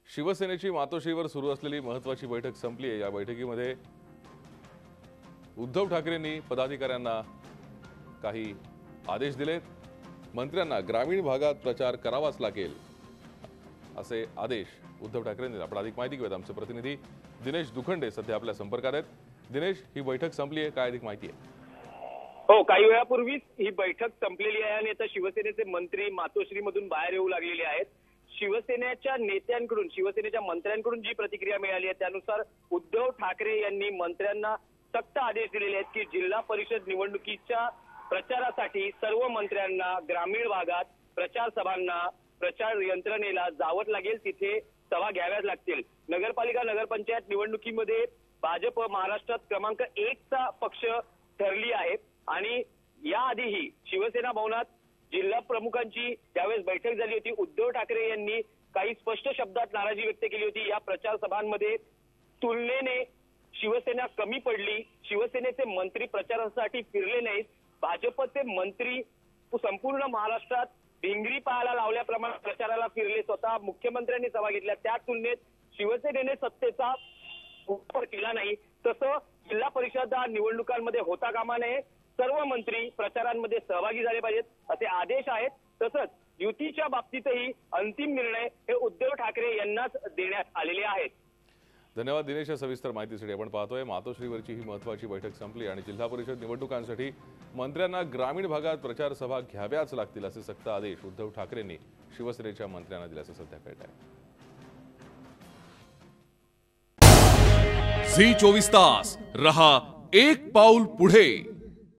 शिवसेनेची मातोश्रीवर सुरू असलेली महत्त्वाची बैठक संपली आहे। या बैठकीमध्ये उद्धव ठाकरेंनी पदाधिकाऱ्यांना काही आदेश दिलेत। मंत्र्यांना ग्रामीण भागात प्रचार करावाच लागेल असे आदेश उद्धव ठाकरेंनी दिले। आपण अधिक माहिती घेऊयात। आमचे प्रतिनिधी दिनेश दुखंडे सध्या आपल्या संपर्कात आहेत। दिनेश, ही बैठक संपली आहे, काय अधिक माहिती आहे? हो, काही वेळापूर्वीच ही बैठक संपलेली आहे आणि आता शिवसेनेचे मंत्री मातोश्रीमधून बाहेर येऊ लागलेले आहेत। शिवसेनेच्या नेत्यांकडून, शिवसेनेच्या मंत्र्यांकडून जी प्रतिक्रिया मिळाली आहे त्यानुसार उद्धव ठाकरे यांनी मंत्र्यांना सक्त आदेश दिलेले आहेत की जिल्हा परिषद निवडणुकीच्या प्रचारासाठी सर्व मंत्र्यांना ग्रामीण भागात प्रचार सभांना, प्रचार यंत्रणेला जावं लागेल, तिथे सभा घ्याव्याच लागतील। नगरपालिका नगरपंचायत निवडणुकीमध्ये भाजप महाराष्ट्रात क्रमांक 1 चा पक्ष ठरली आहे आणि याआधीही शिवसेना भवनात जिल्हा प्रमुखांची त्यावेळेस बैठक झाली होती। उद्धव ठाकरे यांनी काही स्पष्ट शब्दात नाराजी व्यक्त केली होती। या प्रचार सभांमध्ये तुलनेने शिवसेना कमी पडली, शिवसेनेचे मंत्री प्रचारासाठी फिरले नाहीत, भाजपचे मंत्री संपूर्ण महाराष्ट्रात भिंगरी पाहायला लावल्याप्रमाणे प्रचाराला फिरले, स्वतः मुख्यमंत्र्यांनी सभा घेतल्या, त्या तुलनेत शिवसेनेने सत्तेचा उपयोग केला नाही। तसं जिल्हा परिषद निवडणुकांमध्ये होता कामा नये, सर्व मंत्री प्रचारांमध्ये सहभागी झाले पाहिजेत असे आदेश आहेत। तसंच युतीच्या बाबतीतही अंतिम निर्णय हे उद्धव ठाकरे यांनाच देण्यात आलेले आहेत। धन्यवाद दिनेश, या सविस्तर माहितीसाठी। आपण पाहतोय मातोश्रीवरची ही महत्त्वाची बैठक संपली आणि जिल्हा परिषद निवडणुकांसाठी मंत्र्यांना ग्रामीण भागात प्रचार सभा घ्याव्याच लागतील असे सक्त आदेश उद्धव ठाकरेंनी शिवसेनेच्या मंत्र्यांना दिल्याचं सध्या कळत आहे। झी 24 तास रहा एक पाऊल पुढे।